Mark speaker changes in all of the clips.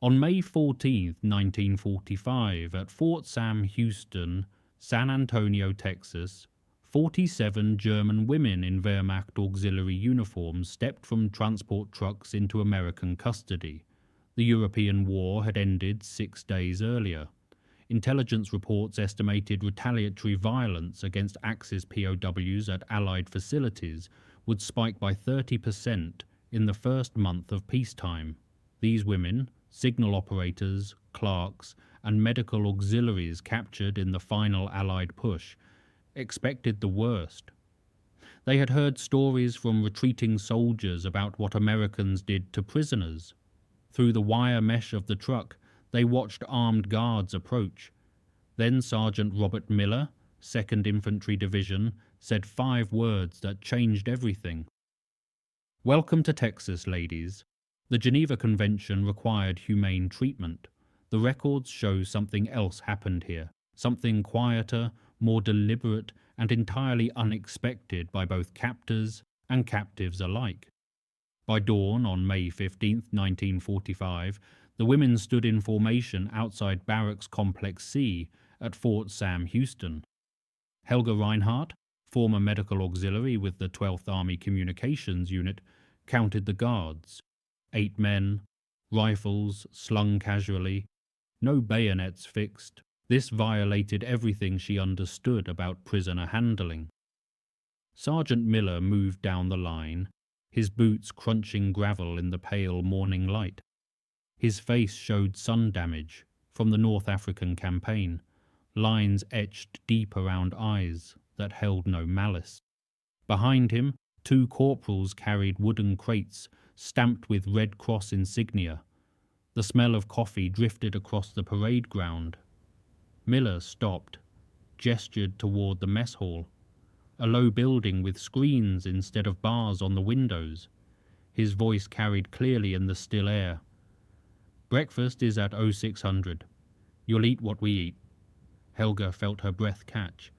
Speaker 1: On May 14, 1945, at Fort Sam Houston, San Antonio, Texas, 47 German women in Wehrmacht auxiliary uniforms stepped from transport trucks into American custody. The European war had ended 6 days earlier. Intelligence reports estimated retaliatory violence against Axis POWs at Allied facilities would spike by 30% in the first month of peacetime. These women, signal operators, clerks, and medical auxiliaries captured in the final Allied push, expected the worst. They had heard stories from retreating soldiers about what Americans did to prisoners. Through the wire mesh of the truck, they watched armed guards approach. Then Sergeant Robert Miller, 2nd Infantry Division, said 5 words that changed everything. "Welcome to Texas, ladies. The Geneva Convention required humane treatment. The records show something else happened here, something quieter, more deliberate, and entirely unexpected by both captors and captives alike." By dawn on May 15, 1945, the women stood in formation outside Barracks Complex C at Fort Sam Houston. Helga Reinhardt, former medical auxiliary with the 12th Army Communications Unit, counted the guards. 8 men, rifles slung casually, no bayonets fixed. This violated everything she understood about prisoner handling. Sergeant Miller moved down the line, his boots crunching gravel in the pale morning light. His face showed sun damage from the North African campaign, lines etched deep around eyes that held no malice. Behind him, 2 corporals carried wooden crates stamped with Red Cross insignia. The smell of coffee drifted across the parade ground. Miller stopped, gestured toward the mess hall, a low building with screens instead of bars on the windows. His voice carried clearly in the still air. "Breakfast is at 0600. You'll eat what we eat." Helga felt her breath catch.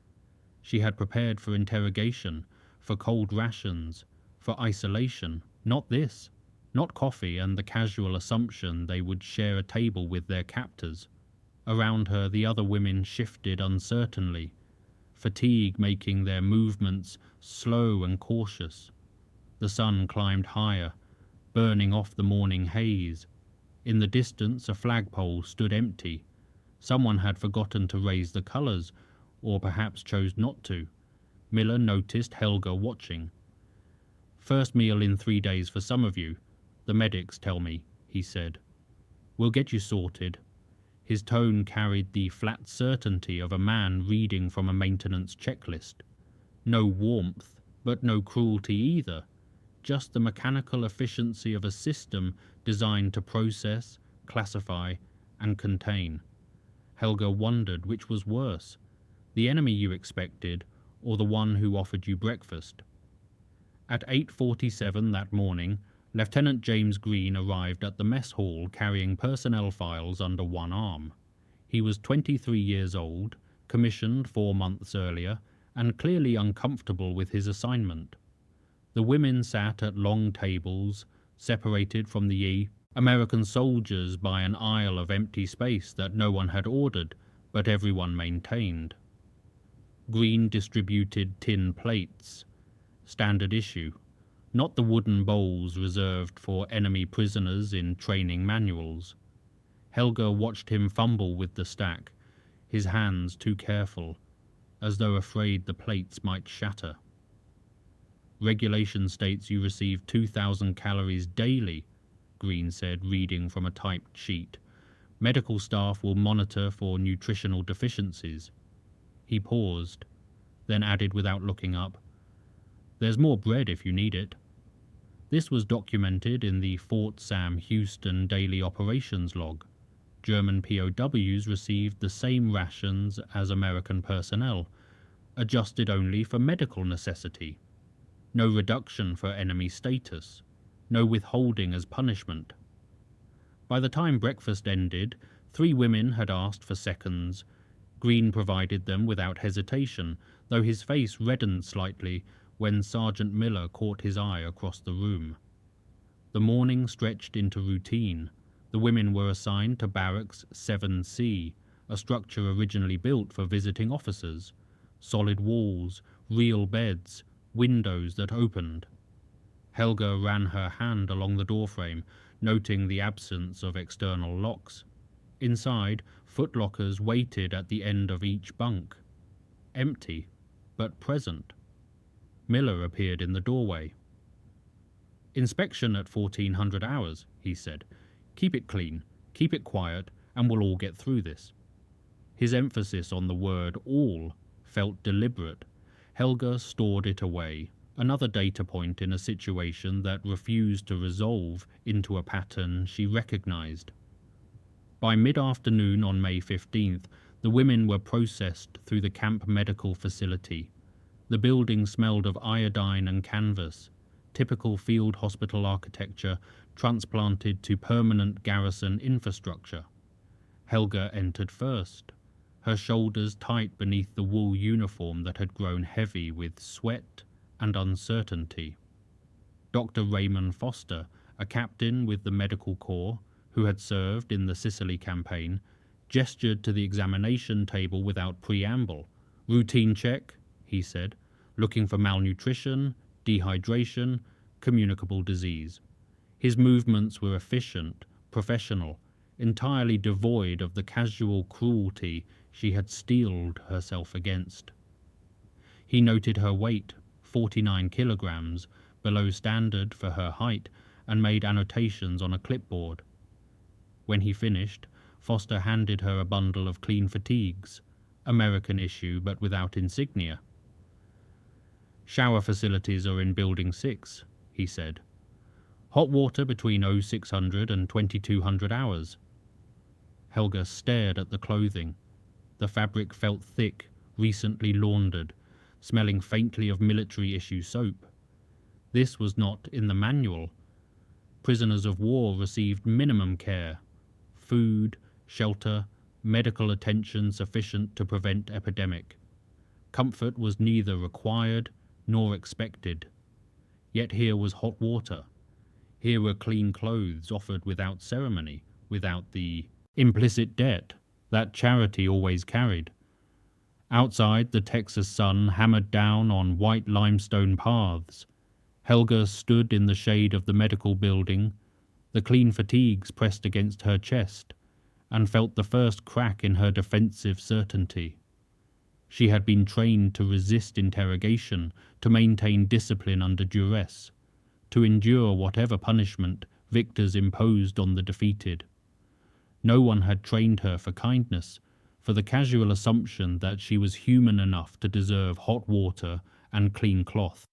Speaker 1: She had prepared for interrogation, for cold rations, for isolation. Not this. Not coffee and the casual assumption they would share a table with their captors. Around her the other women shifted uncertainly, fatigue making their movements slow and cautious. The sun climbed higher, burning off the morning haze. In the distance a flagpole stood empty. Someone had forgotten to raise the colours, or perhaps chose not to. Miller noticed Helga watching. "First meal in 3 days for some of you, the medics tell me," he said. "We'll get you sorted." His tone carried the flat certainty of a man reading from a maintenance checklist. No warmth, but no cruelty either. Just the mechanical efficiency of a system designed to process, classify, and contain. Helga wondered which was worse, the enemy you expected or the one who offered you breakfast. At 8:47 that morning, Lieutenant James Green arrived at the mess hall carrying personnel files under one arm. He was 23 years old, commissioned 4 months earlier, and clearly uncomfortable with his assignment. The women sat at long tables, separated from the American soldiers by an aisle of empty space that no one had ordered, but everyone maintained. Green distributed tin plates, standard issue, not the wooden bowls reserved for enemy prisoners in training manuals. Helga watched him fumble with the stack, his hands too careful, as though afraid the plates might shatter. "Regulation states you receive 2,000 calories daily," Green said, reading from a typed sheet. "Medical staff will monitor for nutritional deficiencies." He paused, then added without looking up, "There's more bread if you need it." This was documented in the Fort Sam Houston Daily Operations Log. German POWs received the same rations as American personnel, adjusted only for medical necessity. No reduction for enemy status, no withholding as punishment. By the time breakfast ended, 3 women had asked for seconds. Green provided them without hesitation, though his face reddened slightly when Sergeant Miller caught his eye across the room. The morning stretched into routine. The women were assigned to Barracks 7C, a structure originally built for visiting officers. Solid walls, real beds, windows that opened. Helga ran her hand along the doorframe, noting the absence of external locks. Inside, footlockers waited at the end of each bunk. Empty, but present. Miller appeared in the doorway. "Inspection at 1400 hours," he said. "Keep it clean, keep it quiet, and we'll all get through this." His emphasis on the word all felt deliberate. Helga stored it away, another data point in a situation that refused to resolve into a pattern she recognized. By mid-afternoon on May 15th, the women were processed through the camp medical facility. The building smelled of iodine and canvas, typical field hospital architecture transplanted to permanent garrison infrastructure. Helga entered first, her shoulders tight beneath the wool uniform that had grown heavy with sweat and uncertainty. Dr. Raymond Foster, a captain with the Medical Corps who had served in the Sicily campaign, gestured to the examination table without preamble. "Routine check," he said, "looking for malnutrition, dehydration, communicable disease." His movements were efficient, professional, entirely devoid of the casual cruelty she had steeled herself against. He noted her weight, 49 kilograms, below standard for her height, and made annotations on a clipboard. When he finished, Foster handed her a bundle of clean fatigues, American issue but without insignia. "Shower facilities are in Building 6, he said. "Hot water between 0600 and 2200 hours. Helga stared at the clothing. The fabric felt thick, recently laundered, smelling faintly of military-issue soap. This was not in the manual. Prisoners of war received minimum care: food, shelter, medical attention sufficient to prevent epidemic. Comfort was neither required nor expected. Yet here was hot water. Here were clean clothes offered without ceremony, without the implicit debt that charity always carried. Outside, the Texas sun hammered down on white limestone paths. Helga stood in the shade of the medical building, the clean fatigues pressed against her chest, and felt the first crack in her defensive certainty. She had been trained to resist interrogation, to maintain discipline under duress, to endure whatever punishment victors imposed on the defeated. No one had trained her for kindness, for the casual assumption that she was human enough to deserve hot water and clean cloth.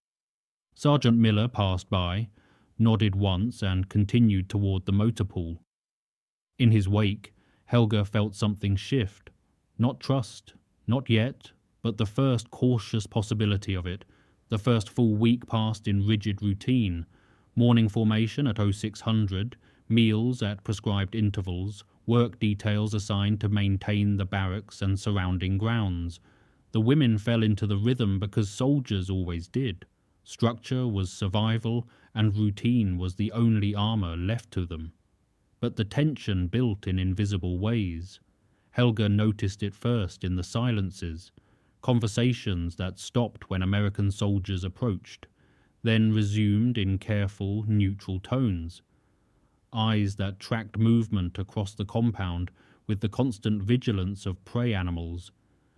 Speaker 1: Sergeant Miller passed by, nodded once, and continued toward the motor pool. In his wake, Helga felt something shift. Not trust, not yet, but the first cautious possibility of it, the first full week passed in rigid routine, morning formation at 0600, meals at prescribed intervals, work details assigned to maintain the barracks and surrounding grounds. The women fell into the rhythm because soldiers always did. Structure was survival, and routine was the only armor left to them. But the tension built in invisible ways. Helga noticed it first in the silences, conversations that stopped when American soldiers approached, then resumed in careful, neutral tones. Eyes that tracked movement across the compound with the constant vigilance of prey animals.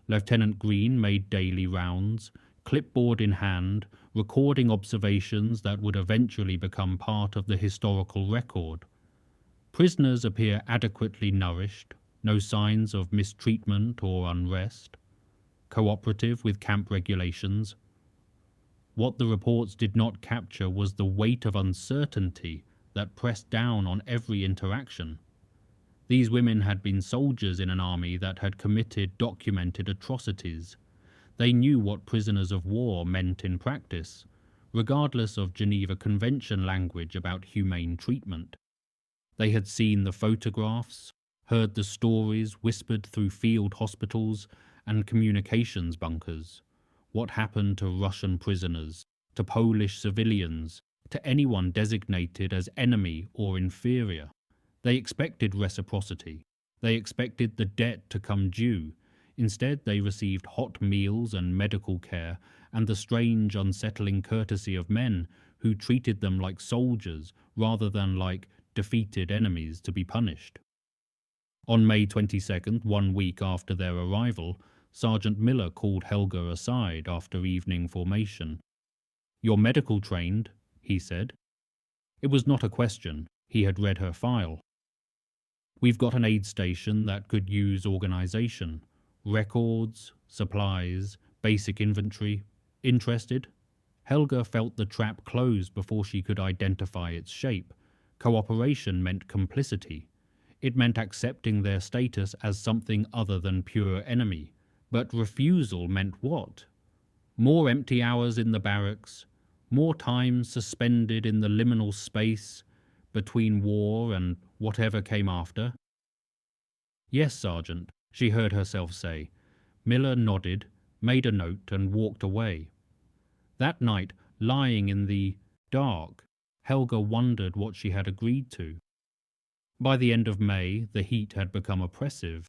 Speaker 1: Lieutenant Green made daily rounds, clipboard in hand, recording observations that would eventually become part of the historical record. Prisoners appear adequately nourished, no signs of mistreatment or unrest. Cooperative with camp regulations. What the reports did not capture was the weight of uncertainty that pressed down on every interaction. These women had been soldiers in an army that had committed documented atrocities. They knew what prisoners of war meant in practice, regardless of Geneva Convention language about humane treatment. They had seen the photographs, heard the stories whispered through field hospitals and communications bunkers. What happened to Russian prisoners, to Polish civilians, to anyone designated as enemy or inferior? They expected reciprocity. They expected the debt to come due. Instead, they received hot meals and medical care and the strange, unsettling courtesy of men who treated them like soldiers rather than like defeated enemies to be punished. On May 22nd, 1 week after their arrival, Sergeant Miller called Helga aside after evening formation. "You're medical trained," he said. It was not a question. He had read her file. "We've got an aid station that could use organization. Records, supplies, basic inventory. Interested?" Helga felt the trap close before she could identify its shape. Cooperation meant complicity. It meant accepting their status as something other than pure enemy. But refusal meant what? More empty hours in the barracks, more time suspended in the liminal space between war and whatever came after. "Yes, Sergeant," she heard herself say. Miller nodded, made a note, and walked away. That night, lying in the dark, Helga wondered what she had agreed to. By the end of May, the heat had become oppressive.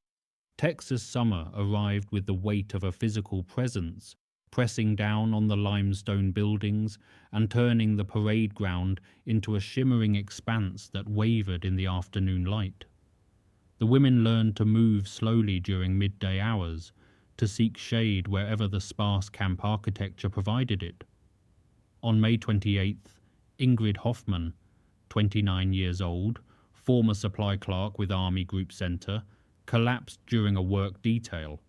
Speaker 1: Texas summer arrived with the weight of a physical presence, pressing down on the limestone buildings and turning the parade ground into a shimmering expanse that wavered in the afternoon light. The women learned to move slowly during midday hours, to seek shade wherever the sparse camp architecture provided it. On May 28th, Ingrid Hoffman, 29 years old, former supply clerk with Army Group Center, collapsed during a work detail.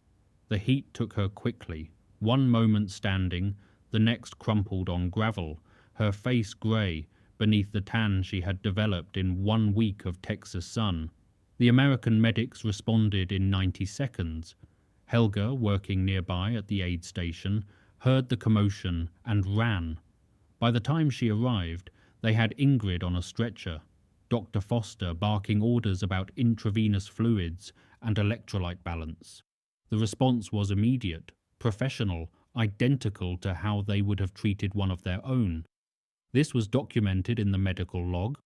Speaker 1: The heat took her quickly, one moment standing, the next crumpled on gravel, her face grey beneath the tan she had developed in 1 week of Texas sun. The American medics responded in 90 seconds. Helga, working nearby at the aid station, heard the commotion and ran. By the time she arrived, they had Ingrid on a stretcher, Dr. Foster barking orders about intravenous fluids and electrolyte balance. The response was immediate, professional, identical to how they would have treated one of their own. This was documented in the medical log.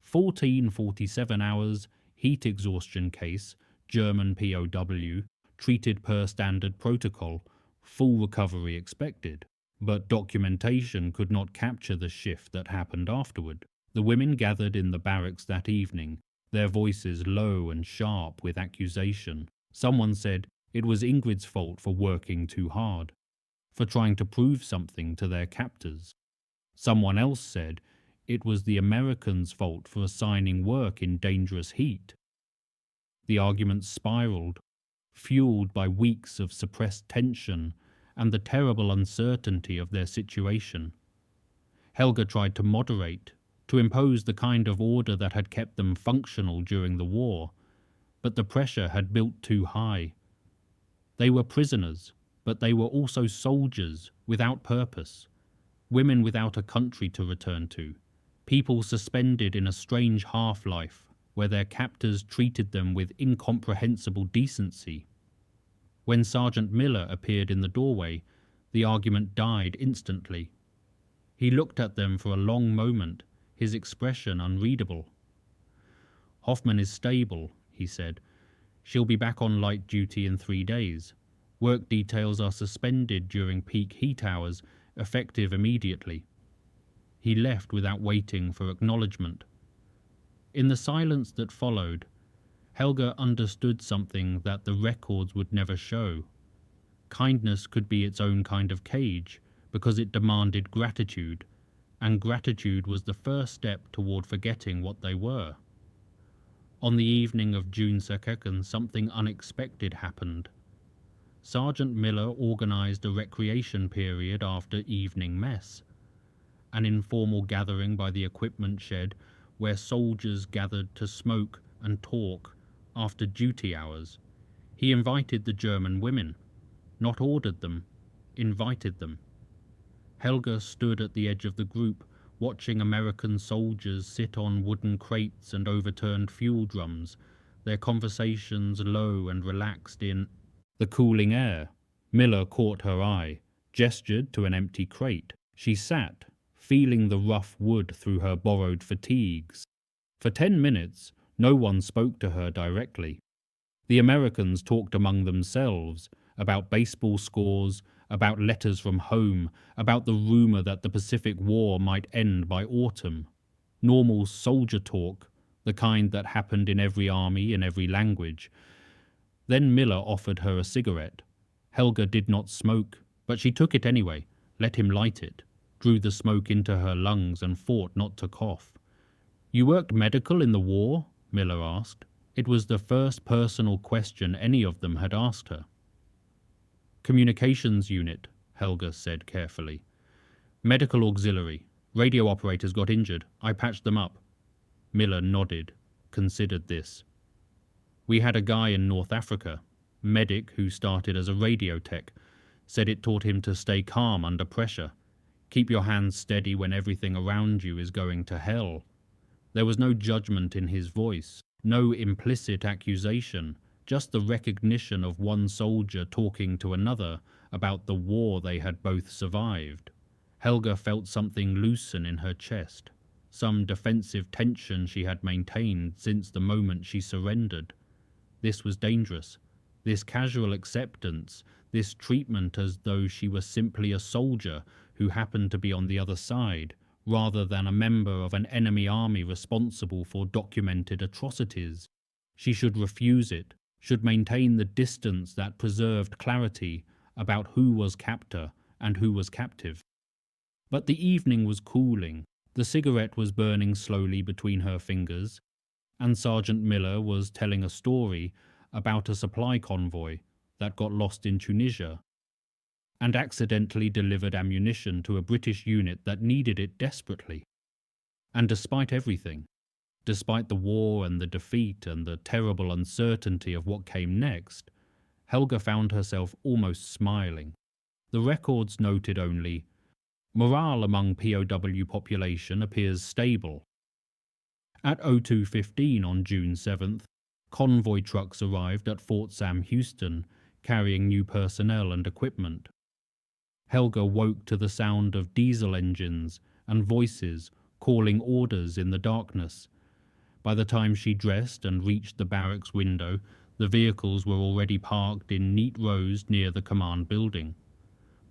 Speaker 1: 1447 hours, heat exhaustion case, German POW, treated per standard protocol, full recovery expected. But documentation could not capture the shift that happened afterward. The women gathered in the barracks that evening, their voices low and sharp with accusation. Someone said it was Ingrid's fault for working too hard, for trying to prove something to their captors. Someone else said it was the Americans' fault for assigning work in dangerous heat. The arguments spiraled, fueled by weeks of suppressed tension and the terrible uncertainty of their situation. Helga tried to moderate, to impose the kind of order that had kept them functional during the war, but the pressure had built too high. They were prisoners, but they were also soldiers without purpose, women without a country to return to, people suspended in a strange half-life where their captors treated them with incomprehensible decency. When Sergeant Miller appeared in the doorway, the argument died instantly. He looked at them for a long moment, his expression unreadable. "Hoffman is stable," he said. "She'll be back on light duty in 3 days. Work details are suspended during peak heat hours, effective immediately." He left without waiting for acknowledgement. In the silence that followed, Helga understood something that the records would never show. Kindness could be its own kind of cage, because it demanded gratitude, and gratitude was the first step toward forgetting what they were. On the evening of June 2nd, something unexpected happened. Sergeant Miller organized a recreation period after evening mess, an informal gathering by the equipment shed where soldiers gathered to smoke and talk after duty hours. He invited the German women, not ordered them, invited them. Helga stood at the edge of the group, watching American soldiers sit on wooden crates and overturned fuel drums, their conversations low and relaxed in the cooling air. Miller caught her eye, gestured to an empty crate. She sat, feeling the rough wood through her borrowed fatigues. For 10 minutes, No one spoke to her directly. The Americans talked among themselves about baseball scores, about letters from home, about the rumor that the Pacific War might end by autumn. Normal soldier talk, the kind that happened in every army in every language. Then Miller offered her a cigarette. Helga did not smoke, but she took it anyway, let him light it, drew the smoke into her lungs and fought not to cough. "You worked medical in the war?" Miller asked. It was the first personal question any of them had asked her. "Communications unit," Helga said carefully. "Medical auxiliary. Radio operators got injured. I patched them up." Miller nodded, considered this. "We had a guy in North Africa, medic who started as a radio tech, said it taught him to stay calm under pressure. Keep your hands steady when everything around you is going to hell." There was no judgment in his voice, no implicit accusation, just the recognition of one soldier talking to another about the war they had both survived. Helga felt something loosen in her chest, some defensive tension she had maintained since the moment she surrendered. This was dangerous. This casual acceptance, this treatment as though she were simply a soldier who happened to be on the other side, rather than a member of an enemy army responsible for documented atrocities. She should refuse it, should maintain the distance that preserved clarity about who was captor and who was captive. But the evening was cooling, the cigarette was burning slowly between her fingers, and Sergeant Miller was telling a story about a supply convoy that got lost in Tunisia and accidentally delivered ammunition to a British unit that needed it desperately. And despite everything, despite the war and the defeat and the terrible uncertainty of what came next, Helga found herself almost smiling. The records noted only, "Morale among POW population appears stable." At 02:15 on June 7th, convoy trucks arrived at Fort Sam Houston, carrying new personnel and equipment. Helga woke to the sound of diesel engines and voices calling orders in the darkness. By the time she dressed and reached the barracks window, the vehicles were already parked in neat rows near the command building.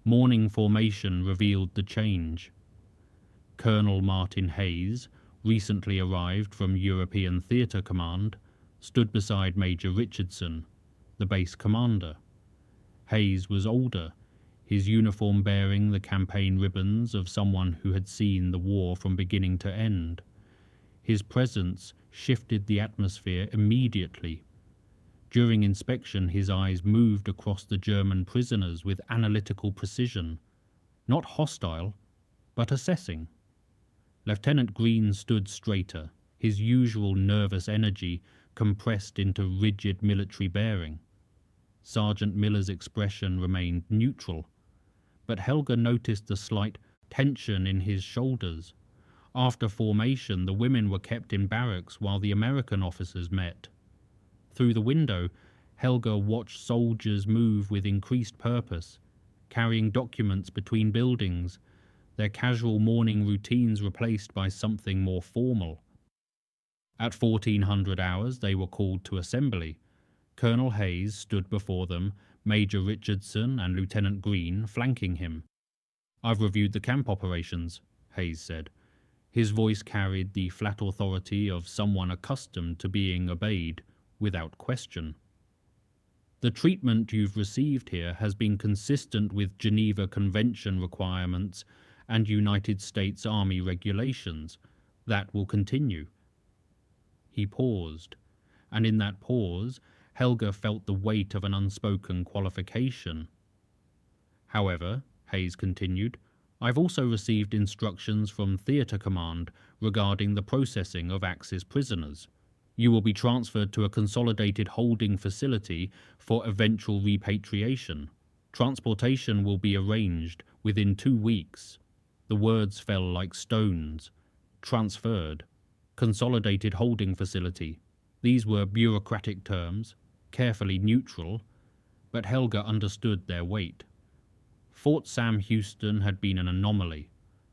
Speaker 1: Morning formation revealed the change. Colonel Martin Hayes, recently arrived from European Theatre Command, stood beside Major Richardson, the base commander. Hayes was older, his uniform bearing the campaign ribbons of someone who had seen the war from beginning to end. His presence shifted the atmosphere immediately. During inspection, his eyes moved across the German prisoners with analytical precision, not hostile, but assessing. Lieutenant Green stood straighter, his usual nervous energy compressed into rigid military bearing. Sergeant Miller's expression remained neutral, but Helga noticed the slight tension in his shoulders. After formation, the women were kept in barracks while the American officers met. Through the window, Helga watched soldiers move with increased purpose, carrying documents between buildings, their casual morning routines replaced by something more formal. At 1400 hours, they were called to assembly. Colonel Hayes stood before them, Major Richardson and Lieutenant Green flanking him. "I've reviewed the camp operations," Hayes said. His voice carried the flat authority of someone accustomed to being obeyed without question. "The treatment you've received here has been consistent with Geneva Convention requirements and United States Army regulations. That will continue." He paused, and in that pause, Helga felt the weight of an unspoken qualification. "However," Hayes continued, "I've also received instructions from Theatre Command regarding the processing of Axis prisoners. You will be transferred to a consolidated holding facility for eventual repatriation. Transportation will be arranged within 2 weeks." The words fell like stones. Transferred. Consolidated holding facility. These were bureaucratic terms, carefully neutral, but Helga understood their weight. Fort Sam Houston had been an anomaly,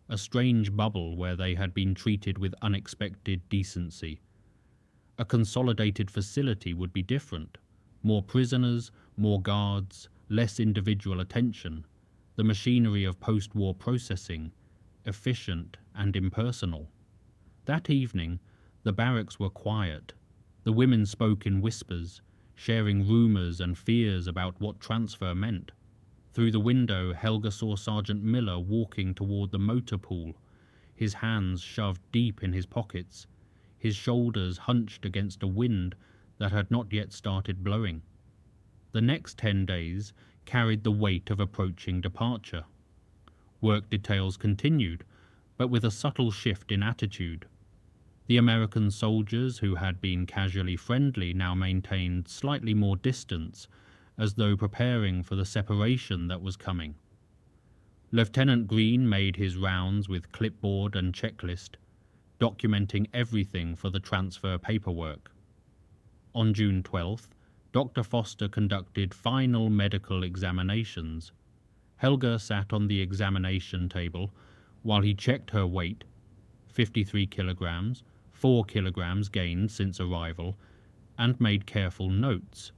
Speaker 1: a strange bubble where they had been treated with unexpected decency. A consolidated facility would be different. More prisoners, more guards, less individual attention. The machinery of post-war processing, efficient and impersonal. That evening, the barracks were quiet. The women spoke in whispers, sharing rumors and fears about what transfer meant. Through the window, Helga saw Sergeant Miller walking toward the motor pool, his hands shoved deep in his pockets, his shoulders hunched against a wind that had not yet started blowing. The next 10 days carried the weight of approaching departure. Work details continued, but with a subtle shift in attitude. The American soldiers who had been casually friendly now maintained slightly more distance, as though preparing for the separation that was coming. Lieutenant Green made his rounds with clipboard and checklist, documenting everything for the transfer paperwork. On June 12th, Dr. Foster conducted final medical examinations. Helga sat on the examination table while he checked her weight, 53 kilograms, 4 kilograms gained since arrival, and made careful notes.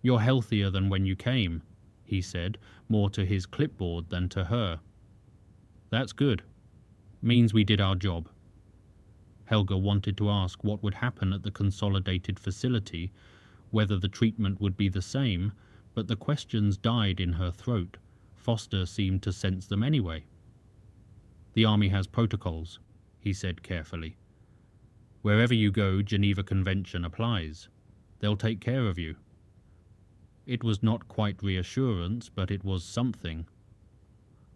Speaker 1: "You're healthier than when you came," he said, more to his clipboard than to her. "That's good. Means we did our job." Helga wanted to ask what would happen at the consolidated facility, whether the treatment would be the same, but the questions died in her throat. Foster seemed to sense them anyway. "The Army has protocols," he said carefully. "Wherever you go, Geneva Convention applies. They'll take care of you." It was not quite reassurance, but it was something.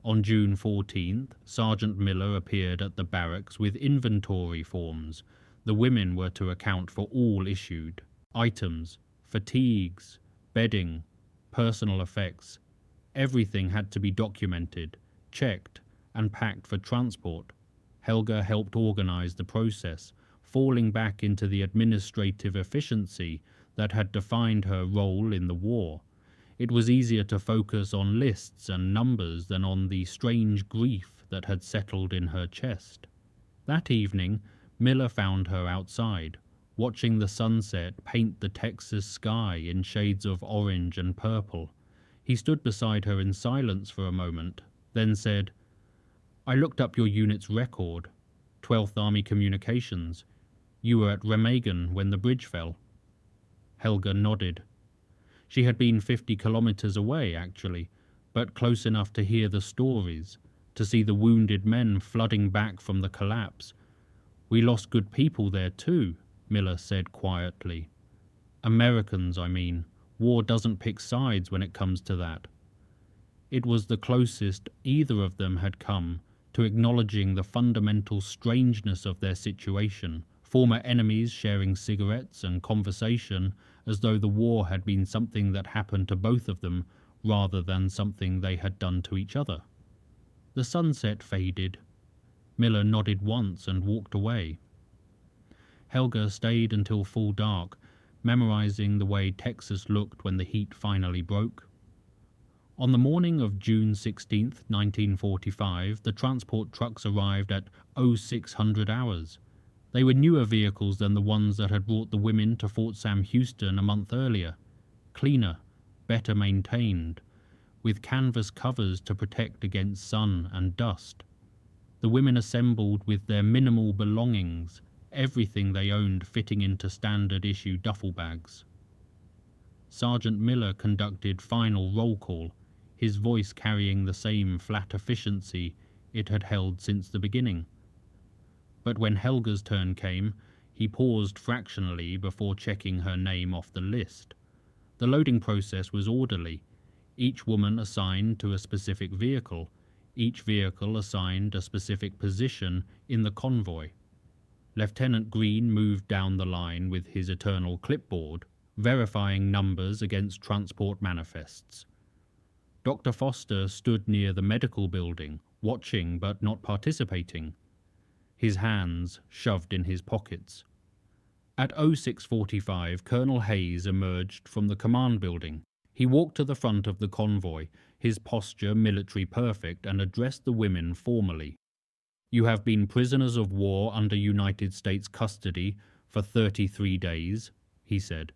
Speaker 1: On June 14th, Sergeant Miller appeared at the barracks with inventory forms. The women were to account for all issued items, fatigues, bedding, personal effects. Everything had to be documented, checked, and packed for transport. Helga helped organize the process, falling back into the administrative efficiency that had defined her role in the war. It was easier to focus on lists and numbers than on the strange grief that had settled in her chest. That evening, Miller found her outside, watching the sunset paint the Texas sky in shades of orange and purple. He stood beside her in silence for a moment, then said, "I looked up your unit's record, 12th Army Communications. You were at Remagen when the bridge fell." Helga nodded. She had been 50 kilometers away, actually, but close enough to hear the stories, to see the wounded men flooding back from the collapse. "We lost good people there too," Miller said quietly. "Americans, I mean. War doesn't pick sides when it comes to that." It was the closest either of them had come to acknowledging the fundamental strangeness of their situation, former enemies sharing cigarettes and conversation as though the war had been something that happened to both of them rather than something they had done to each other. The sunset faded. Miller nodded once and walked away. Helga stayed until full dark, memorizing the way Texas looked when the heat finally broke. On the morning of June 16, 1945, the transport trucks arrived at 0600 hours. They were newer vehicles than the ones that had brought the women to Fort Sam Houston a month earlier. Cleaner, better maintained, with canvas covers to protect against sun and dust. The women assembled with their minimal belongings, everything they owned fitting into standard issue duffel bags. Sergeant Miller conducted final roll call, his voice carrying the same flat efficiency it had held since the beginning. But when Helga's turn came, he paused fractionally before checking her name off the list. The loading process was orderly, each woman assigned to a specific vehicle, each vehicle assigned a specific position in the convoy. Lieutenant Green moved down the line with his eternal clipboard, verifying numbers against transport manifests. Dr. Foster stood near the medical building, watching but not participating, his hands shoved in his pockets. At 0645, Colonel Hayes emerged from the command building. He walked to the front of the convoy, his posture military perfect, and addressed the women formally. "You have been prisoners of war under United States custody "For 33 days," he said.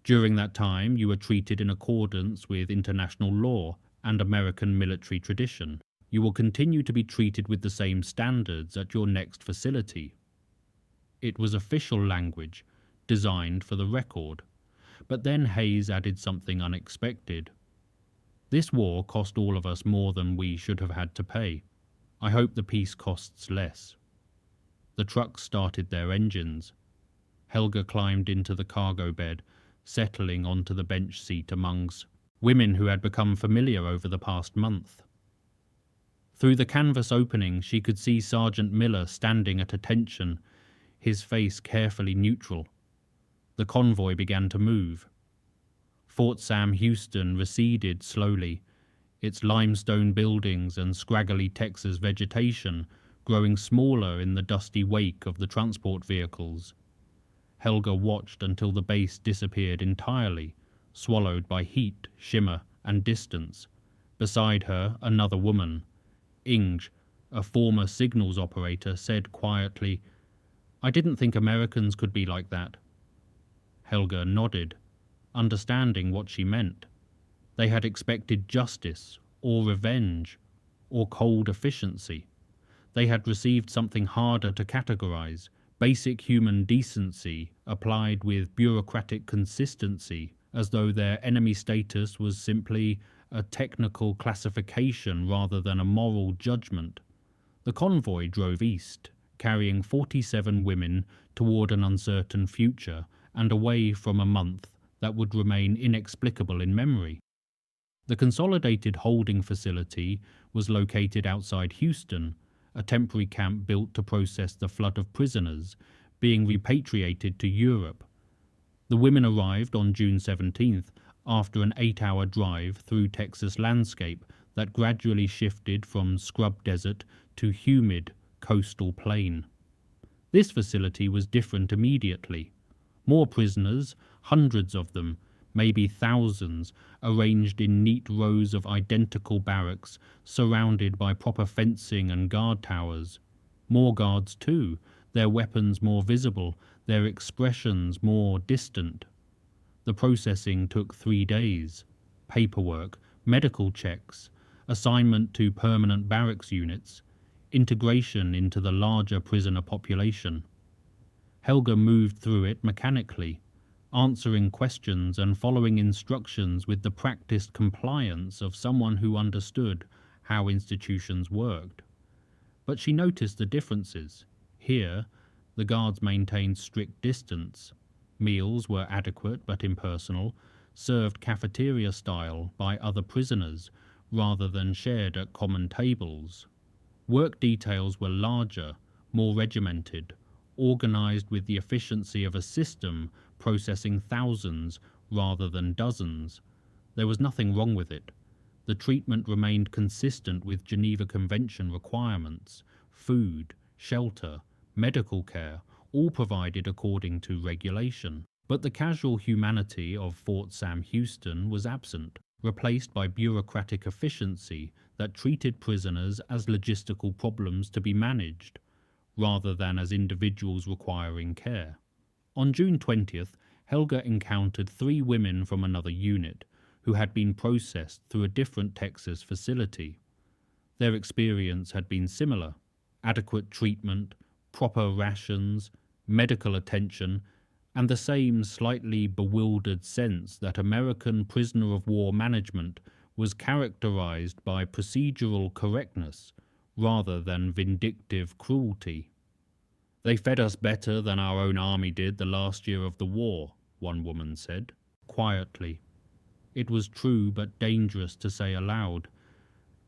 Speaker 1: "During that time, you were treated in accordance with international law and American military tradition. You will continue to be treated with the same standards at your next facility." It was official language, designed for the record. But then Hayes added something unexpected. "This war cost all of us more than we should have had to pay. I hope the peace costs less." The trucks started their engines. Helga climbed into the cargo bed, settling onto the bench seat amongst women who had become familiar over the past month. Through the canvas opening, she could see Sergeant Miller standing at attention, his face carefully neutral. The convoy began to move. Fort Sam Houston receded slowly, its limestone buildings and scraggly Texas vegetation growing smaller in the dusty wake of the transport vehicles. Helga watched until the base disappeared entirely, swallowed by heat, shimmer, and distance. Beside her, another woman. Inge, a former signals operator, said quietly, "I didn't think Americans could be like that." Helga nodded, understanding what she meant. They had expected justice, or revenge, or cold efficiency. They had received something harder to categorize, basic human decency applied with bureaucratic consistency, as though their enemy status was simply a technical classification rather than a moral judgment. The convoy drove east, carrying 47 women toward an uncertain future and away from a month that would remain inexplicable in memory. The consolidated holding facility was located outside Houston, a temporary camp built to process the flood of prisoners being repatriated to Europe. The women arrived on June 17th after an 8-hour drive through Texas landscape that gradually shifted from scrub desert to humid coastal plain. This facility was different immediately. More prisoners, hundreds of them, maybe thousands, arranged in neat rows of identical barracks surrounded by proper fencing and guard towers. More guards too, their weapons more visible, their expressions more distant. The processing took 3 days. Paperwork, medical checks, assignment to permanent barracks units, integration into the larger prisoner population. Helga moved through it mechanically, answering questions and following instructions with the practiced compliance of someone who understood how institutions worked. But she noticed the differences. Here, the guards maintained strict distance. Meals were adequate but impersonal, served cafeteria style by other prisoners rather than shared at common tables. Work details were larger, more regimented, organized with the efficiency of a system processing thousands rather than dozens. There was nothing wrong with it. The treatment remained consistent with Geneva Convention requirements. Food, shelter, medical care, all provided according to regulation. But the casual humanity of Fort Sam Houston was absent, replaced by bureaucratic efficiency that treated prisoners as logistical problems to be managed, rather than as individuals requiring care. On June 20th, Helga encountered 3 women from another unit who had been processed through a different Texas facility. Their experience had been similar: adequate treatment, proper rations, medical attention, and the same slightly bewildered sense that American prisoner of war management was characterized by procedural correctness rather than vindictive cruelty. "They fed us better than our own army did the last year of the war," one woman said, quietly. It was true but dangerous to say aloud.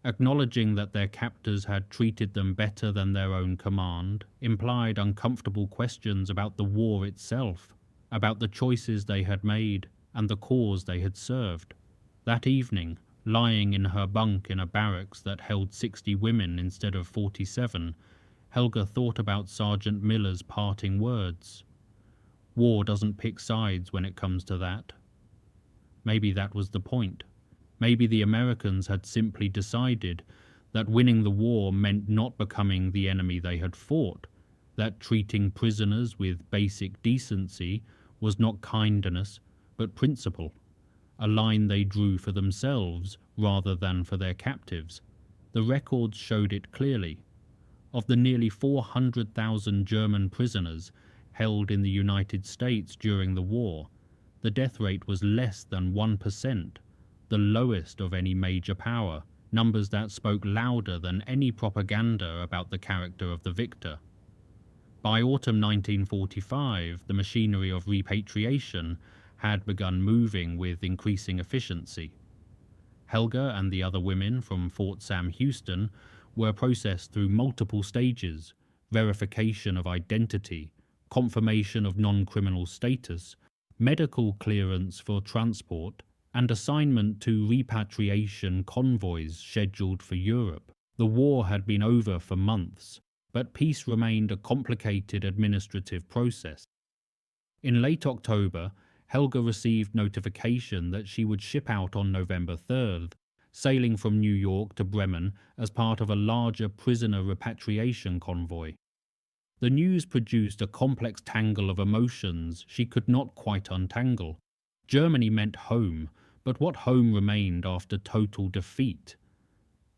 Speaker 1: Acknowledging that their captors had treated them better than their own command implied uncomfortable questions about the war itself, about the choices they had made and the cause they had served. That evening, lying in her bunk in a barracks that held 60 women instead of 47, Helga thought about Sergeant Miller's parting words. War doesn't pick sides when it comes to that. Maybe that was the point. Maybe the Americans had simply decided that winning the war meant not becoming the enemy they had fought, that treating prisoners with basic decency was not kindness but principle, a line they drew for themselves rather than for their captives. The records showed it clearly. Of the nearly 400,000 German prisoners held in the United States during the war, the death rate was less than 1%, the lowest of any major power, numbers that spoke louder than any propaganda about the character of the victor. By autumn 1945, the machinery of repatriation had begun moving with increasing efficiency. Helga and the other women from Fort Sam Houston were processed through multiple stages: verification of identity, confirmation of non-criminal status, medical clearance for transport, and assignment to repatriation convoys scheduled for Europe. The war had been over for months, but peace remained a complicated administrative process. In late October, Helga received notification that she would ship out on November 3rd, sailing from New York to Bremen as part of a larger prisoner repatriation convoy. The news produced a complex tangle of emotions she could not quite untangle. Germany meant home, but what home remained after total defeat?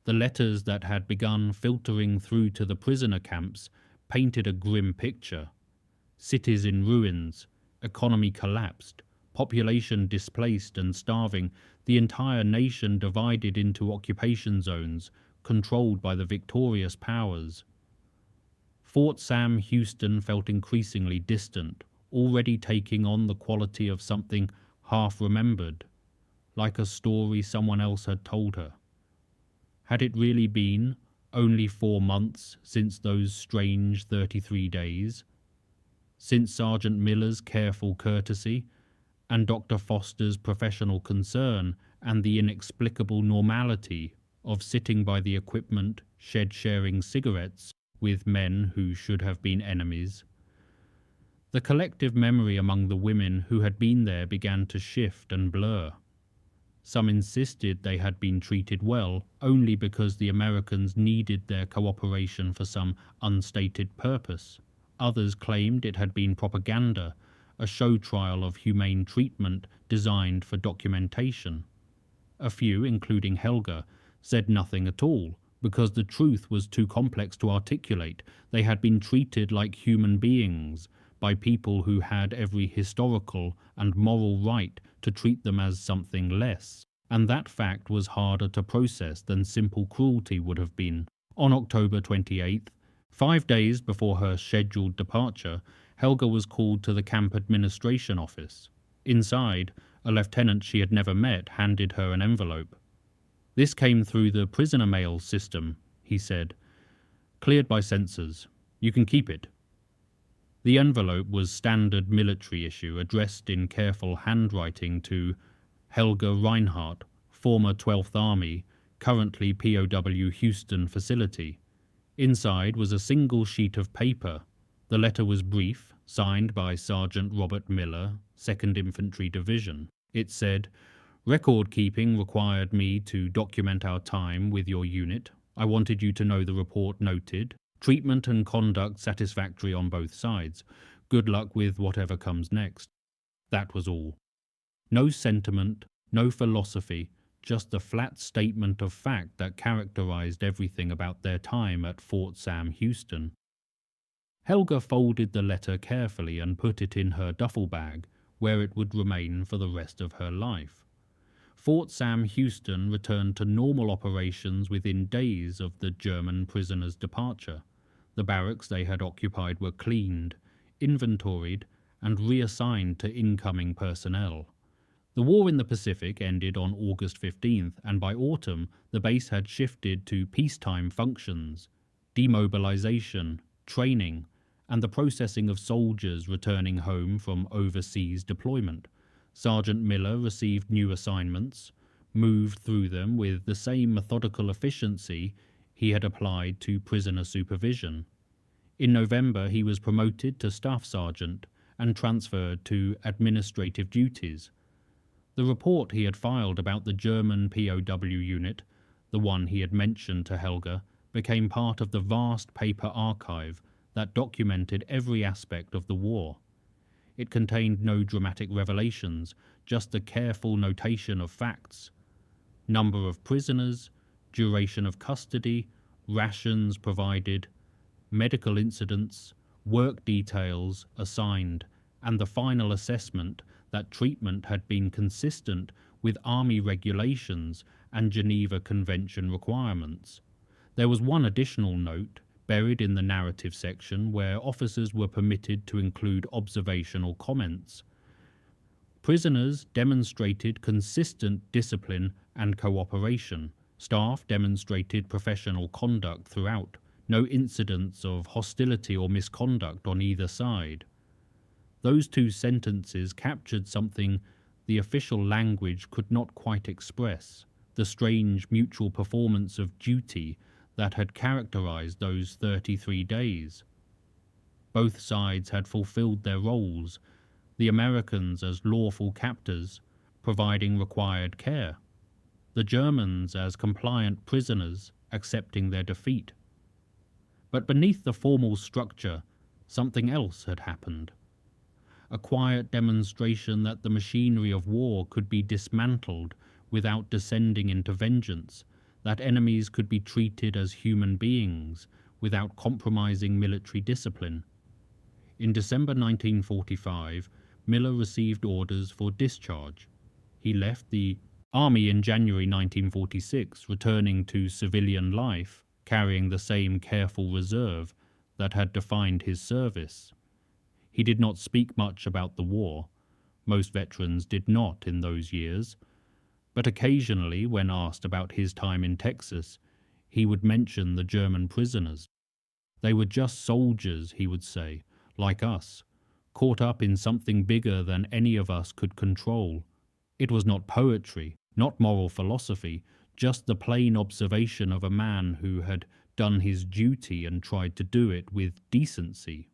Speaker 1: The letters that had begun filtering through to the prisoner camps painted a grim picture. Cities in ruins, economy collapsed, population displaced and starving, the entire nation divided into occupation zones controlled by the victorious powers. Fort Sam Houston felt increasingly distant, already taking on the quality of something half-remembered, like a story someone else had told her. Had it really been only 4 months since those strange 33 days? Since Sergeant Miller's careful courtesy, and Dr. Foster's professional concern, and the inexplicable normality of sitting by the equipment shed sharing cigarettes with men who should have been enemies? The collective memory among the women who had been there began to shift and blur. Some insisted they had been treated well only because the Americans needed their cooperation for some unstated purpose. Others claimed it had been propaganda, a show trial of humane treatment designed for documentation. A few, including Helga, said nothing at all, because the truth was too complex to articulate. They had been treated like human beings by people who had every historical and moral right to treat them as something less, and that fact was harder to process than simple cruelty would have been. On October 28th, 5 days before her scheduled departure, Helga was called to the camp administration office. Inside, a lieutenant she had never met handed her an envelope. "This came through the prisoner mail system," he said. "Cleared by censors. You can keep it." The envelope was standard military issue, addressed in careful handwriting to Helga Reinhardt, former 12th Army, currently POW Houston facility. Inside was a single sheet of paper. The letter was brief, signed by Sergeant Robert Miller, 2nd Infantry Division. It said, "Record keeping required me to document our time with your unit. I wanted you to know the report noted. Treatment and conduct satisfactory on both sides. Good luck with whatever comes next." That was all. No sentiment, no philosophy, just the flat statement of fact that characterized everything about their time at Fort Sam Houston. Helga folded the letter carefully and put it in her duffel bag, where it would remain for the rest of her life. Fort Sam Houston returned to normal operations within days of the German prisoners' departure. The barracks they had occupied were cleaned, inventoried, and reassigned to incoming personnel. The war in the Pacific ended on August 15th, and by autumn the base had shifted to peacetime functions, demobilization, training, and the processing of soldiers returning home from overseas deployment. Sergeant Miller received new assignments, moved through them with the same methodical efficiency he had applied to prisoner supervision. In November he was promoted to staff sergeant and transferred to administrative duties. The report he had filed about the German POW unit, the one he had mentioned to Helga, became part of the vast paper archive that documented every aspect of the war. It contained no dramatic revelations, just a careful notation of facts: number of prisoners, duration of custody, rations provided, medical incidents, work details assigned, and the final assessment that treatment had been consistent with Army regulations and Geneva Convention requirements. There was one additional note buried in the narrative section where officers were permitted to include observational comments. Prisoners demonstrated consistent discipline and cooperation. Staff demonstrated professional conduct throughout. No incidents of hostility or misconduct on either side. Those two sentences captured something the official language could not quite express: the strange mutual performance of duty that had characterized those 33 days. Both sides had fulfilled their roles, the Americans as lawful captors, providing required care, the Germans as compliant prisoners, accepting their defeat. But beneath the formal structure, something else had happened. A quiet demonstration that the machinery of war could be dismantled without descending into vengeance, that enemies could be treated as human beings without compromising military discipline. In December 1945, Miller received orders for discharge. He left the Army in January 1946, returning to civilian life, carrying the same careful reserve that had defined his service. He did not speak much about the war. Most veterans did not in those years. But occasionally, when asked about his time in Texas, he would mention the German prisoners. They were just soldiers, he would say, like us, caught up in something bigger than any of us could control. It was not poetry, not moral philosophy, just the plain observation of a man who had done his duty and tried to do it with decency.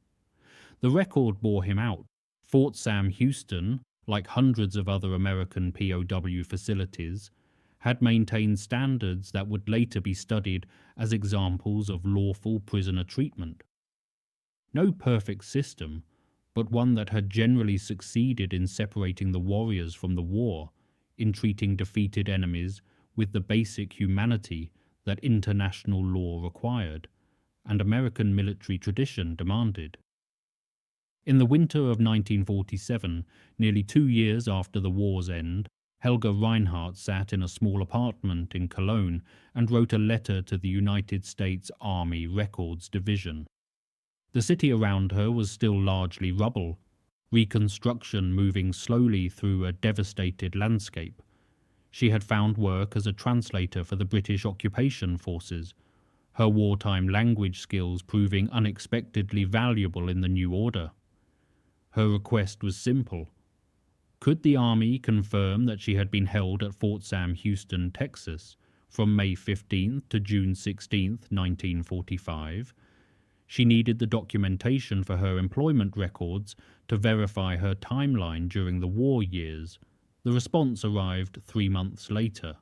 Speaker 1: The record bore him out. Fort Sam Houston, like hundreds of other American POW facilities, had maintained standards that would later be studied as examples of lawful prisoner treatment. No perfect system, but one that had generally succeeded in separating the warriors from the war, in treating defeated enemies with the basic humanity that international law required, and American military tradition demanded. In the winter of 1947, nearly 2 years after the war's end, Helga Reinhardt sat in a small apartment in Cologne and wrote a letter to the United States Army Records Division. The city around her was still largely rubble, reconstruction moving slowly through a devastated landscape. She had found work as a translator for the British occupation forces, her wartime language skills proving unexpectedly valuable in the new order. Her request was simple. Could the Army confirm that she had been held at Fort Sam Houston, Texas, from May 15th to June 16th, 1945? She needed the documentation for her employment records to verify her timeline during the war years. The response arrived 3 months later,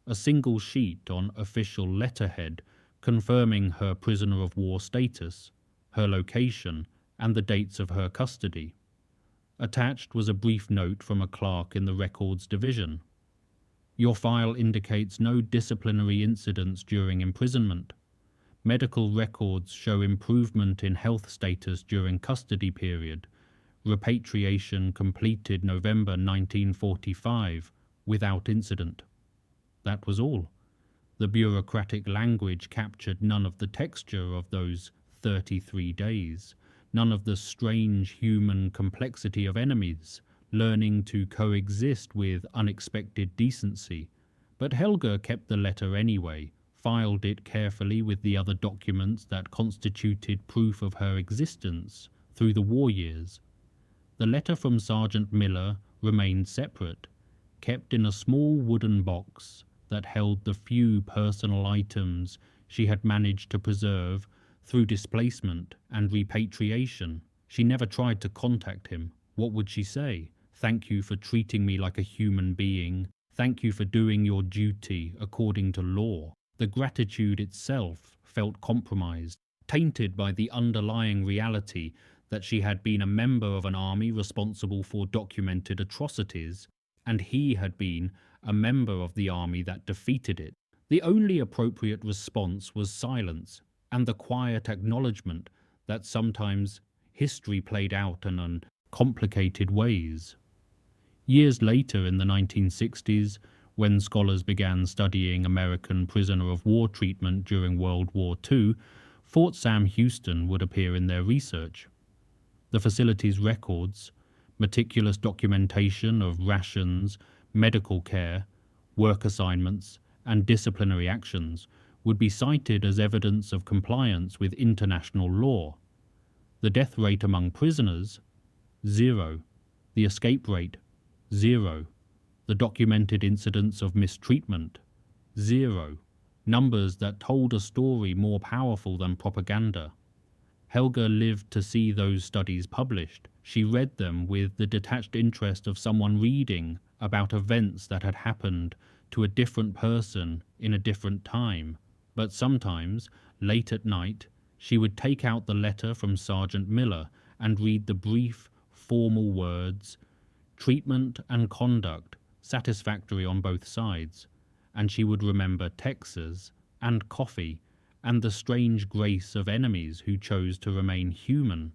Speaker 1: a single sheet on official letterhead confirming her prisoner of war status, her location, and the dates of her custody. Attached was a brief note from a clerk in the Records Division. Your file indicates no disciplinary incidents during imprisonment. Medical records show improvement in health status during custody period. Repatriation completed November 1945 without incident. That was all. The bureaucratic language captured none of the texture of those 33 days, none of the strange human complexity of enemies, learning to coexist with unexpected decency. But Helga kept the letter anyway, filed it carefully with the other documents that constituted proof of her existence through the war years. The letter from Sergeant Miller remained separate, kept in a small wooden box that held the few personal items she had managed to preserve through displacement and repatriation. She never tried to contact him. What would she say? Thank you for treating me like a human being. Thank you for doing your duty according to law. The gratitude itself felt compromised, tainted by the underlying reality that she had been a member of an army responsible for documented atrocities, and he had been a member of the army that defeated it. The only appropriate response was silence and the quiet acknowledgement that sometimes history played out in complicated ways. Years later, in the 1960s, when scholars began studying American prisoner of war treatment during World War II, Fort Sam Houston would appear in their research. The facility's records, meticulous documentation of rations, medical care, work assignments, and disciplinary actions would be cited as evidence of compliance with international law. The death rate among prisoners, 0. The escape rate, 0. The documented incidents of mistreatment, 0. Numbers that told a story more powerful than propaganda. Helga lived to see those studies published. She read them with the detached interest of someone reading about events that had happened to a different person in a different time. But sometimes, late at night, she would take out the letter from Sergeant Miller and read the brief, formal words, "treatment and conduct, satisfactory on both sides," and she would remember Texas and coffee and the strange grace of enemies who chose to remain human